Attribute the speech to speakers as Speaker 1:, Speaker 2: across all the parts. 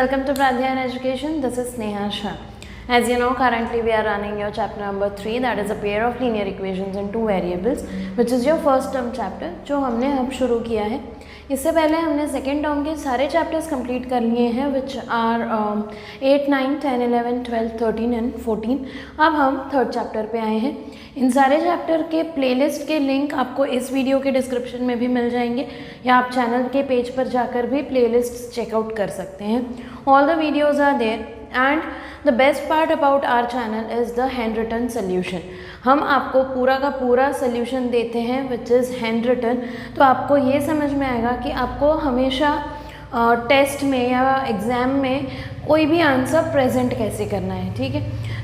Speaker 1: welcome to Pradhyan Education. This is Sneha Shah. As you know, currently we are running your chapter number 3, that is a pair of linear equations in two variables, which is your first term chapter, जो हमने अब शुरू किया है. इससे पहले हमने second term के सारे चैप्टर्स कंप्लीट कर लिए हैं, विच आर 8, 9, 10, 11, 12, 13 एंड 14. अब हम थर्ड चैप्टर पे आए हैं. इन सारे चैप्टर के प्लेलिस्ट के लिंक आपको इस वीडियो के डिस्क्रिप्शन में भी मिल जाएंगे, या आप चैनल के पेज पर जाकर भी प्लेलिस्ट चेकआउट कर सकते हैं. All the videos are there and the best part about our channel is the handwritten solution. हम आपको पूरा का पूरा सोल्यूशन देते हैं विच इज़ हैंड रिटन. तो आपको ये समझ में आएगा कि आपको हमेशा टेस्ट में या एग्ज़ाम में कोई भी आंसर प्रेजेंट कैसे करना है. ठीक है,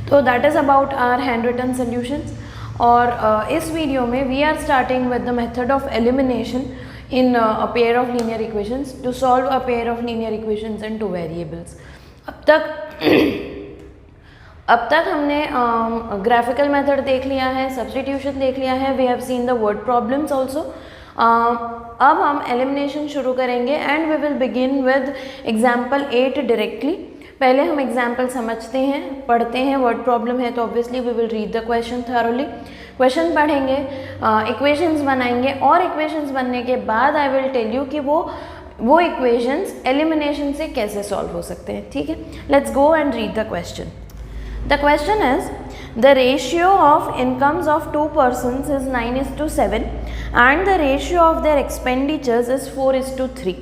Speaker 1: तो that is about our handwritten solutions. और इस वीडियो में we are starting with the method of elimination in a pair of linear equations to solve a pair of linear equations in two variables. अब तक हमने graphical method देख लिया है, substitution देख लिया है, we have seen the word problems also. अब हम एलिमिनेशन शुरू करेंगे and we will begin with example 8 directly. पहले हम एग्जाम्पल समझते हैं, पढ़ते हैं. वर्ड प्रॉब्लम है तो obviously we will read the question thoroughly. Question पढ़ेंगे, इक्वेशंस बनाएंगे और इक्वेशंस बनने के बाद आई विल टेल यू कि वो इक्वेशंस एलिमिनेशन से कैसे सॉल्व हो सकते हैं. ठीक है, let's go and read the question. The question is the ratio of incomes of to persons is 9:7 and the ratio of their expenditures is 4:3.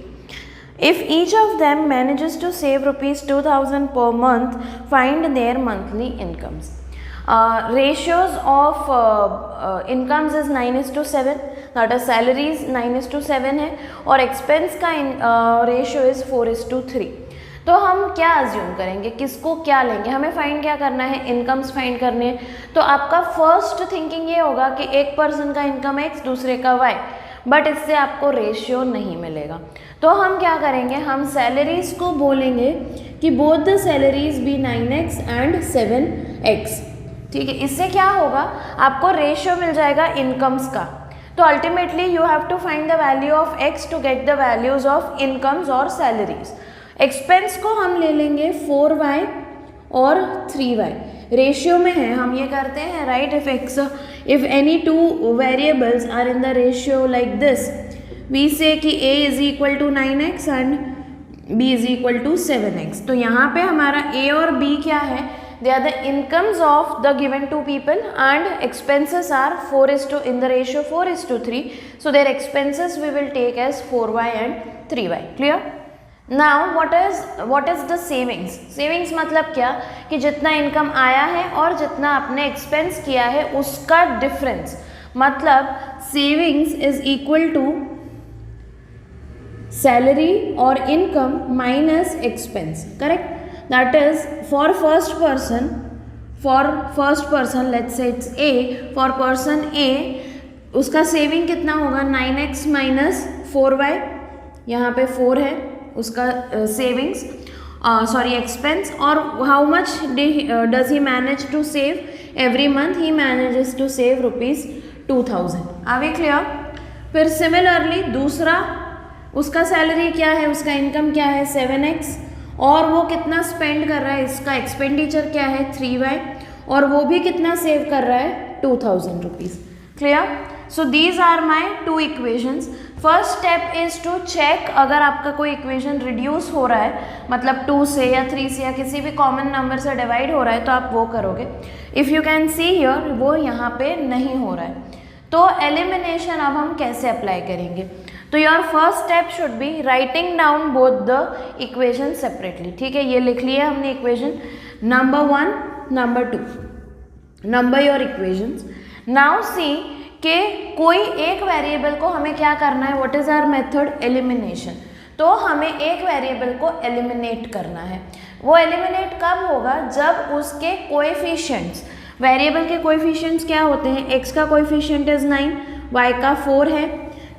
Speaker 1: If each of them manages to save rupees 2000 per month, find their monthly incomes. Ratios of incomes is 9:7, that is salaries 9:7 है और expense का ratio is 4:3. तो हम क्या assume करेंगे, किसको क्या लेंगे, हमें फाइंड क्या करना है, इनकम्स फाइंड करने हैं. तो आपका फर्स्ट थिंकिंग ये होगा कि एक पर्सन का इनकम x, दूसरे का y, बट इससे आपको रेशियो नहीं मिलेगा. तो हम क्या करेंगे, हम सैलरीज को बोलेंगे कि both the salaries be 9x and 7x. ठीक है, इससे क्या होगा, आपको रेशियो मिल जाएगा इनकम्स का. तो ultimately you have to find the value of x to get the values of incomes और सैलरीज. एक्सपेंस को हम ले लेंगे 4y और 3y. रेशियो में है, हम ये करते हैं right. If any two variables are in the ratio like this, we say कि a is equal to 9x and b is equal to 7x. तो यहाँ पे हमारा a और b क्या है, they are the incomes of the given two people and expenses are 4:, in the ratio 4:3. so their expenses we will take as 4y and 3y. clear? Now what is the savings? Savings मतलब क्या, कि जितना income आया है और जितना आपने expense किया है उसका डिफरेंस. मतलब savings is equal to salary और income minus expense. Correct? That is for first person let's say it's A. For person A उसका सेविंग कितना होगा, 9x माइनस 4y. यहाँ पे 4 है उसका सेविंग्स, एक्सपेंस. और how much does he manage to save every month, he manages to save rupees 2000. Are we clear? फिर similarly दूसरा, उसका सैलरी क्या है, उसका इनकम क्या है 7x, और वो कितना स्पेंड कर रहा है, इसका एक्सपेंडिचर क्या है 3y, और वो भी कितना सेव कर रहा है 2000 rupees. Clear? So these are my two equations. First step is to check अगर आपका कोई इक्वेशन रिड्यूस हो रहा है, मतलब 2 से या 3 से या किसी भी कॉमन नंबर से डिवाइड हो रहा है, तो आप वो करोगे. If you can see here, वो यहाँ पे नहीं हो रहा है. तो एलिमिनेशन अब हम कैसे अप्लाई करेंगे, तो your first step should be writing down both the equation separately. ठीक है, ये लिख लिया हमने equation number 1, number 2, number your equations. Now see कि कोई एक वेरिएबल को हमें क्या करना है, what is our method, elimination. तो हमें एक वेरिएबल को एलिमिनेट करना है. वो एलिमिनेट कब होगा, जब उसके कोएफिशिएंट्स, वेरिएबल के कोएफिशिएंट्स क्या होते हैं, x का कोएफिशिएंट इज 9, y का 4 है,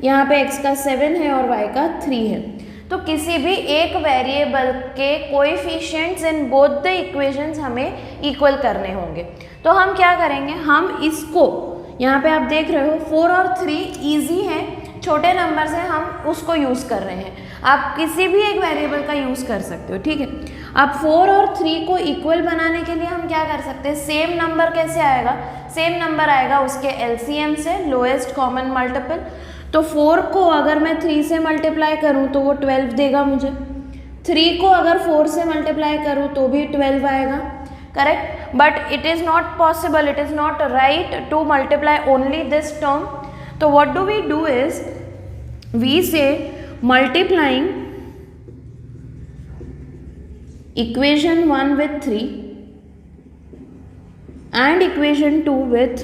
Speaker 1: यहाँ पे x का 7 है और y का 3 है. तो किसी भी एक वेरिएबल के coefficients in both the equations हमें इक्वल करने होंगे. तो हम क्या करेंगे, हम इसको यहाँ पे आप देख रहे हो 4 और 3 ईजी है, छोटे नंबर से हम उसको यूज़ कर रहे हैं। आप किसी भी एक वेरिएबल का यूज़ कर सकते हो, ठीक है। अब 4 और 3 को इक्वल बनाने के लिए हम क्या कर सकते हैं, सेम नंबर कैसे आएगा, सेम नंबर आएगा उसके एलसीएम से, लोएस्ट कॉमन मल्टीपल। तो 4 को अगर मैं 3 से मल्टीप्लाई करूँ तो वो 12 देगा मुझे, 3 को अगर 4 से मल्टीप्लाई करूँ तो भी 12 आएगा, correct. But it is not possible, it is not right to multiply only this term. तो what do we do is we say multiplying equation 1 with 3 and equation 2 with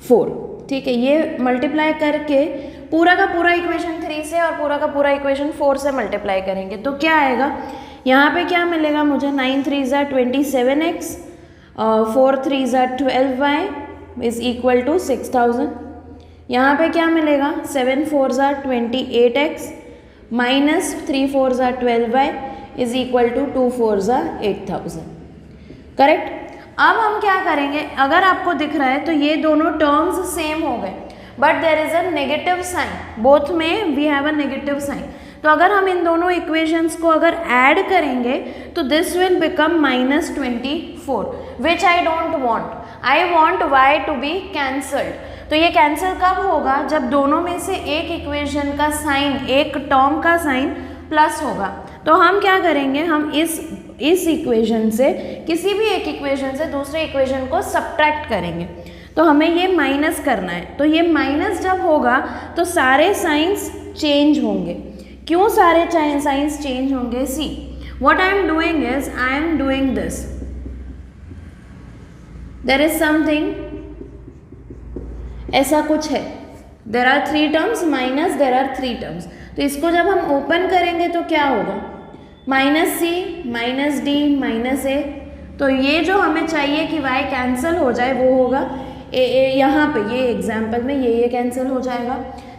Speaker 1: 4, ठीक है। ये मल्टीप्लाई करके पूरा का पूरा इक्वेशन 3 से और पूरा का पूरा इक्वेशन 4 से मल्टीप्लाई करेंगे तो क्या आएगा, यहाँ पे क्या मिलेगा मुझे, 9 3 ज़ा 27x, 4 3 ज़ा 12y इज इक्वल टू 6000। यहाँ पे क्या मिलेगा, 7 4 ज़ा 28x माइनस 3 4 ज़ा 12y इज इक्वल टू 2 4 ज़ा 8000, करेक्ट। अब हम क्या करेंगे, अगर आपको दिख रहा है तो ये दोनों टर्म्स सेम हो गए, but there is a negative sign, बोथ में we have a negative sign. तो अगर हम इन दोनों इक्वेशंस को अगर ऐड करेंगे तो this will become -24, which I don't want, I want y to be cancelled. तो ये कैंसिल कब होगा, जब दोनों में से एक इक्वेशन का साइन, एक टर्म का साइन प्लस होगा। तो हम क्या करेंगे, हम इस इक्वेशन से, किसी भी एक इक्वेशन से दूसरे इक्वेशन को सब्ट्रैक्ट करेंगे। तो हमें ये माइनस करना है, तो ये माइनस जब होगा तो सारे साइंस चेंज होंगे। क्यों सारे साइंस चेंज होंगे, see what I am doing is I am doing this, there is something, ऐसा कुछ है, there are 3 terms minus there are 3 terms. तो इसको जब हम ओपन करेंगे तो क्या होगा, -c -d -a। तो ये जो हमें चाहिए कि y कैंसिल हो जाए वो होगा यहाँ पे, ये एग्जाम्पल में ये कैंसिल हो जाएगा,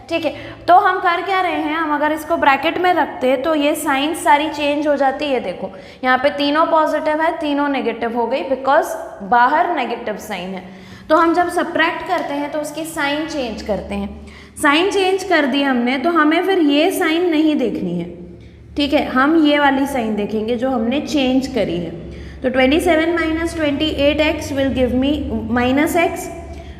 Speaker 1: ठीक है। तो हम कर क्या रहे हैं, हम अगर इसको ब्रैकेट में रखते हैं तो ये साइंस सारी चेंज हो जाती है। देखो यहाँ पे तीनों पॉजिटिव है, तीनों नेगेटिव हो गई, बिकॉज बाहर नेगेटिव साइन है। तो हम जब सब्ट्रैक्ट करते हैं तो उसकी साइन चेंज करते हैं, साइन चेंज कर दी हमने तो हमें फिर ये साइन नहीं देखनी है, ठीक है। हम ये वाली साइन देखेंगे जो हमने चेंज करी है। तो 27 - 28x will give me -x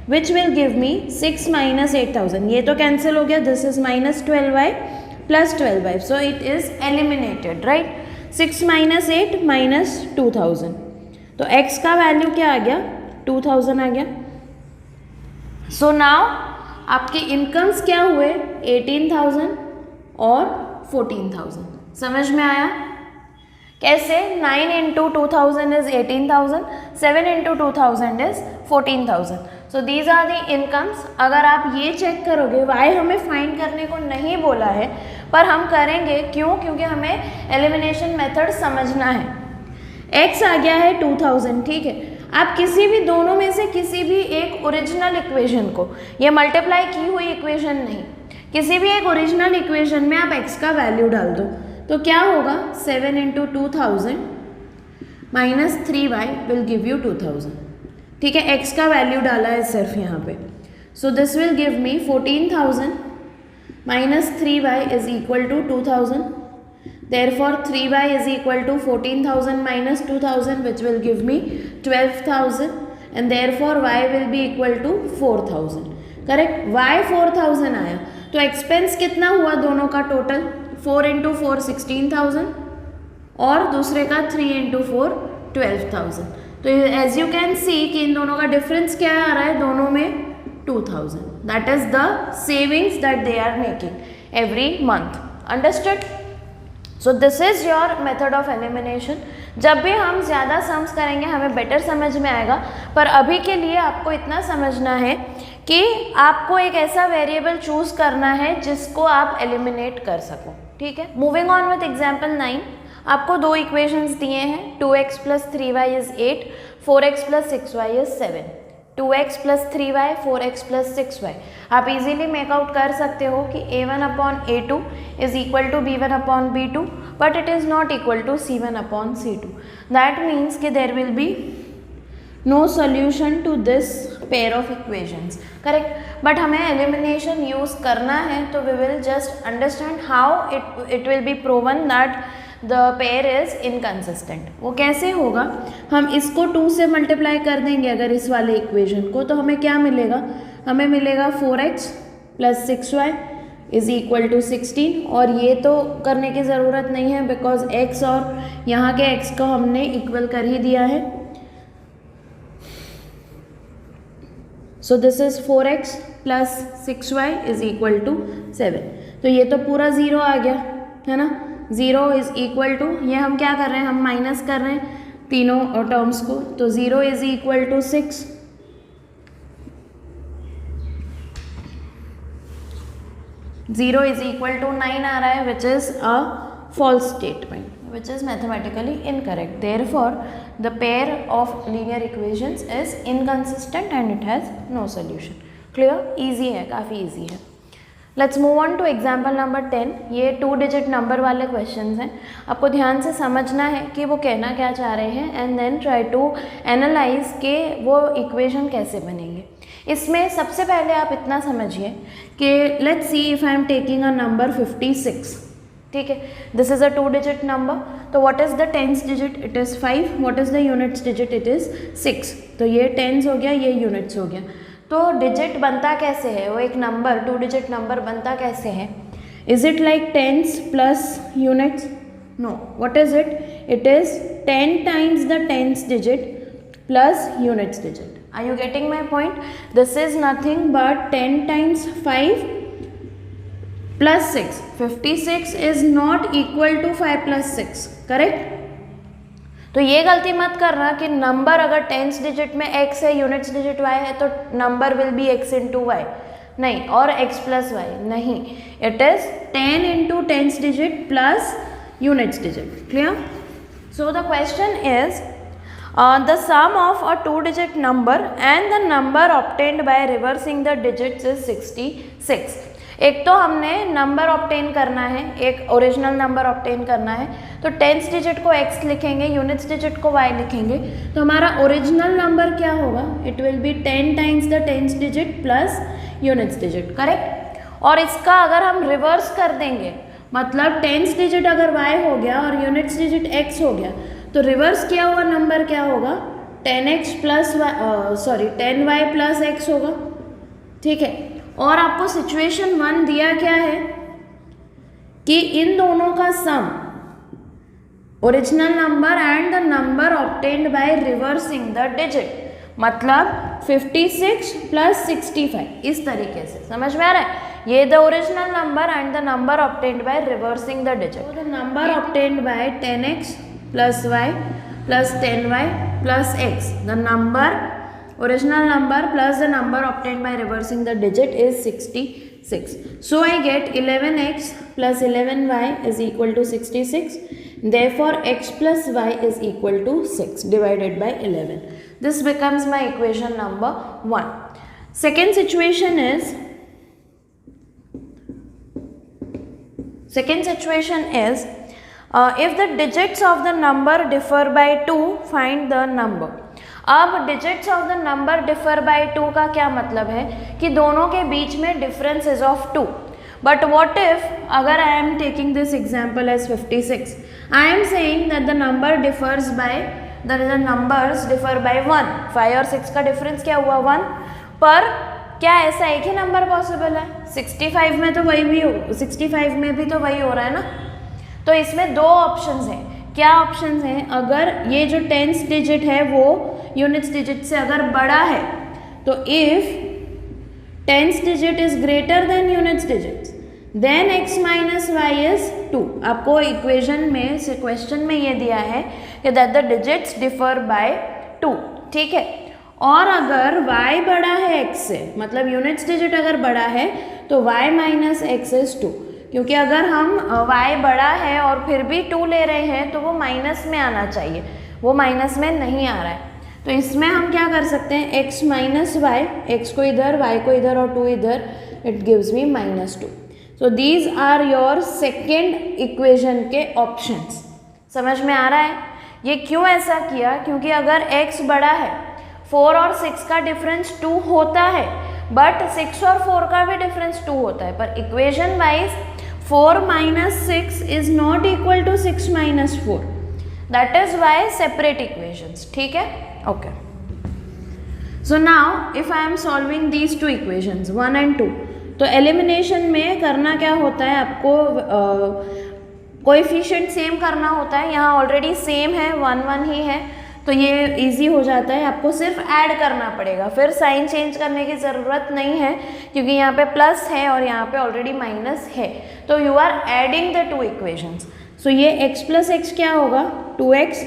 Speaker 1: which will give मी 6 - 8000। ये तो कैंसिल हो गया, this is -12y + 12y, so it is eliminated, right. 6 - 8 - 2000, तो x का वैल्यू क्या आ गया, 2000 आ गया। सो नाउ आपके इनकम्स क्या हुए, 18,000 और 14,000। समझ में आया कैसे, 9 × 2000 is 18,000, 7 × 2000 is 14,000। So these are the incomes. अगर आप ये चेक करोगे, वाई हमें फाइंड करने को नहीं बोला है पर हम करेंगे, क्यों, क्योंकि हमें एलिमिनेशन मेथड समझना है। x आ गया है 2000, ठीक है। आप किसी भी दोनों में से किसी भी एक ओरिजिनल इक्वेशन को, ये मल्टीप्लाई की हुई इक्वेशन नहीं, किसी भी एक ओरिजिनल इक्वेशन में आप x का वैल्यू डाल दो तो क्या होगा, 7 × 2000 - 3y विल गिव यू 2000, ठीक है। x का वैल्यू डाला है सिर्फ यहाँ पे, so this will give me 14,000 - 3y is equal to 2000। Therefore 3y is equal to 14,000 - 2,000 which will give me 12,000 and therefore y will be equal to 4,000, correct। y 4,000 आया तो एक्सपेंस कितना हुआ दोनों का टोटल, 4 × 4 16,000 और दूसरे का 3 × 4 12,000। तो एज यू कैन सी कि इन दोनों का डिफरेंस क्या आ रहा है, दोनों में 2000, that is the savings that they are making every month, understood. So this is your method of elimination. जब भी हम ज़्यादा सम्स करेंगे हमें बेटर समझ में आएगा, पर अभी के लिए आपको इतना समझना है कि आपको एक ऐसा वेरिएबल चूज़ करना है जिसको आप एलिमिनेट कर सको, ठीक है। मूविंग ऑन विथ एग्जाम्पल 9, आपको दो इक्वेशंस दिए हैं, 2x + 3y is 8, 4x + 6y is 7। 2x + 3y, 4x + 6y। आप इजीली मेकआउट कर सकते हो कि a1/a2 is equal to b1/b2, but it is not equal to c1/c2। That means कि there will be no solution to this pair of equations, correct. But हमें elimination use करना है तो we will just understand how it will be proven that the pair is inconsistent. वो कैसे होगा, हम इसको 2 से मल्टीप्लाई कर देंगे अगर इस वाले इक्वेशन को, तो हमें क्या मिलेगा, हमें मिलेगा 4x + 6y = 16। और ये तो करने की ज़रूरत नहीं है बिकॉज x और यहाँ के x को हमने इक्वल कर ही दिया है। सो दिस इज़ 4x + 6y = 7। तो ये तो पूरा 0 आ गया है ना, 0 = ये हम क्या कर रहे हैं, हम माइनस कर रहे हैं तीनों टर्म्स को, तो 0 = 6, 0 = 9 आ रहा है, which is a false statement, which is mathematically incorrect. Therefore, the pair of linear equations is inconsistent and it has no solution. Clear? Easy है, काफ़ी easy है। Let's move on to example number 10. ये 2 digit number वाले questions हैं। आपको ध्यान से समझना है कि वो कहना क्या चाह रहे हैं and then try to analyze के वो equation कैसे बनेंगे। इसमें सबसे पहले आप इतना समझिए कि let's see if I am taking a number 56, ठीक है, this is a 2 digit number, तो what is the 10th digit, it is 5, what is the units digit, it is 6, तो ये टेंस हो गया, ये यूनिट्स हो गया। तो डिजिट बनता कैसे है, वो एक नंबर 2 digit नंबर बनता कैसे है, is it like tens plus units, no, what is it, it is 10 times the 10th digit plus units digit. Are you getting my point, this is nothing but 10 times 5 plus 6, 56 is not equal to 5 plus 6, correct. तो ये गलती मत करना कि number अगर 10th digit में x है, units digit y है, तो number will be x into y, नहीं, और x plus y, नहीं, it is 10 into 10th digit plus units digit. Clear? So the question is the sum of a 2 digit number and the number obtained by reversing the digits is 66। एक तो हमने number obtain करना है, एक original number obtain करना है, तो 10th digit को x लिखेंगे, यूनिट्स डिजिट को y लिखेंगे, तो हमारा ओरिजिनल नंबर क्या होगा, it will B 10 times the 10th digit plus units digit, correct. और इसका अगर हम रिवर्स कर देंगे, मतलब 10th डिजिट अगर y हो गया और यूनिट्स डिजिट x हो गया, तो रिवर्स किया हुआ नंबर क्या होगा, 10x plus 10y plus x होगा, ठीक है। और आपको सिचुएशन 1 दिया क्या है कि इन दोनों का sum, original number and the number obtained by reversing the digit, मतलब 56 प्लस 65, इस तरीके से समझ में आ रहा है। ये the original number and the number obtained by reversing the digit, the number obtained bye 10x plus y plus 10y plus x, the number original number plus the number obtained by reversing the digit is 66. So I get 11x plus 11y is equal to 66. Therefore x plus y is equal to 6 divided by 11. This becomes my equation number 1. Second situation is if the digits of the number differ by 2, find the number. अब digits of the number differ by 2 का क्या मतलब है कि दोनों के बीच में difference is of 2, but what if अगर I am taking this example as 56, I am saying that the number differs by the numbers differ by 1, 5 और 6 का डिफरेंस क्या हुआ 1, पर क्या ऐसा एक ही नंबर पॉसिबल है, 65 में तो वही भी हो, 65 में भी तो वही हो रहा है ना। तो इसमें 2 ऑप्शंस हैं, क्या ऑप्शंस हैं, अगर ये जो 10th डिजिट है वो यूनिट्स डिजिट से अगर बड़ा है, तो if 10th digit is greater than units digit then x minus y is 2। आपको इक्वेशन में से क्वेश्चन में ये दिया है कि that the digits differ by 2, ठीक है। और अगर y बड़ा है x से, मतलब यूनिट्स डिजिट अगर बड़ा है, तो y माइनस एक्स इज 2, क्योंकि अगर हम y बड़ा है और फिर भी 2 ले रहे हैं तो वो माइनस में आना चाहिए, वो माइनस में नहीं आ रहा है। तो इसमें हम क्या कर सकते हैं, x माइनस वाई, एक्स को इधर y को इधर और 2 इधर, it gives me -2। So these are your second equation के ऑप्शंस। समझ में आ रहा है ये क्यों ऐसा किया, क्योंकि अगर x बड़ा है 4 और 6 का डिफरेंस 2 होता है, बट 6 और 4 का भी डिफरेंस 2 होता है, पर equation wise 4 minus 6 is not equal to 6 minus 4. That is why separate equations. ठीक है, okay. So now if I am solving these two equations 1 and 2, तो एलिमिनेशन में करना क्या होता है, आपको कोएफिशिएंट सेम करना होता है. यहाँ ऑलरेडी सेम है, 1 1 ही है, तो ये इजी हो जाता है. आपको सिर्फ ऐड करना पड़ेगा, फिर साइन चेंज करने की ज़रूरत नहीं है क्योंकि यहाँ पे प्लस है और यहाँ पे ऑलरेडी माइनस है. तो you are adding the two equations. So ये x प्लस एक्स क्या होगा, 2x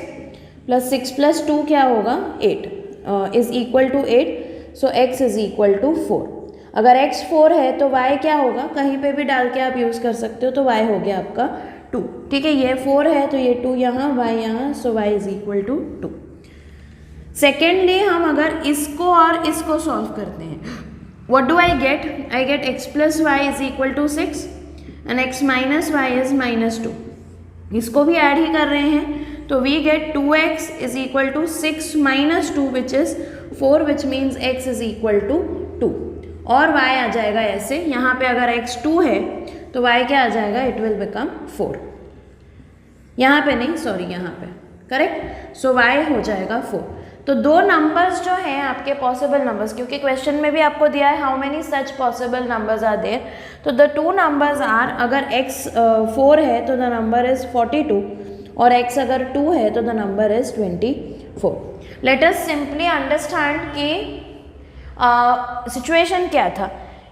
Speaker 1: प्लस 6 प्लस 2 क्या होगा, 8 is equal to 8. So x is equal to 4. अगर x 4 है तो y क्या होगा, कहीं पे भी डाल के आप यूज़ कर सकते हो, तो y हो गया आपका 2. ठीक है, ये 4 है तो ये 2 यहाँ, y यहाँ, so y is equal to 2. Secondly हम अगर इसको और इसको सॉल्व करते हैं, what do I get, I get x plus y is equal to 6 and x minus y is minus 2. इसको भी ऐड ही कर रहे हैं, तो we get 2x is equal to 6 minus 2 which is 4, which means x is equal to 2. और y आ जाएगा ऐसे, यहाँ पे अगर x 2 है तो y क्या आ जाएगा, इट विल बिकम 4. यहाँ पे नहीं, सॉरी यहाँ पे, करेक्ट. सो y हो जाएगा 4. तो दो नंबर्स जो हैं आपके पॉसिबल नंबर्स, क्योंकि क्वेश्चन में भी आपको दिया है how many such possible numbers are there, तो द टू नंबर्स आर, अगर x 4 है तो द नंबर इज 42 और x अगर 2 है तो the number is 24. Let us simply understand कि सिचुएशन क्या था,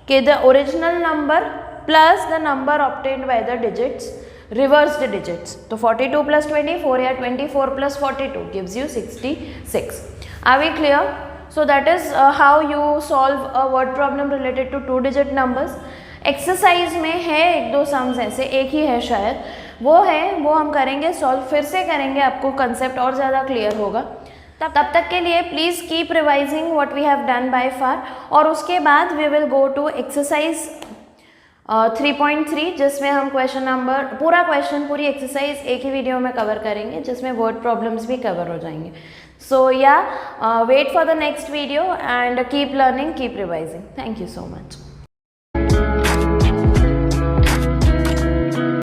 Speaker 1: कि the original number plus the number obtained by the digits, reversed digits. तो 42 plus 24 या 24 plus 42 gives you 66. Are we clear? So that is how you solve a word problem related to two digit numbers. Exercise में है एक दो sums ऐसे, एक ही है शायद, वो हम करेंगे सॉल्व, फिर से करेंगे, आपको कंसेप्ट और ज़्यादा क्लियर होगा. तब तक के लिए please keep revising what we have done by far. और उसके बाद we will go to exercise 3.3, जिसमें हम पूरा क्वेश्चन पूरी एक्सरसाइज एक ही वीडियो में कवर करेंगे, जिसमें वर्ड प्रॉब्लम्स भी कवर हो जाएंगे. So yeah wait for the next video and keep learning, keep revising. Thank you so much.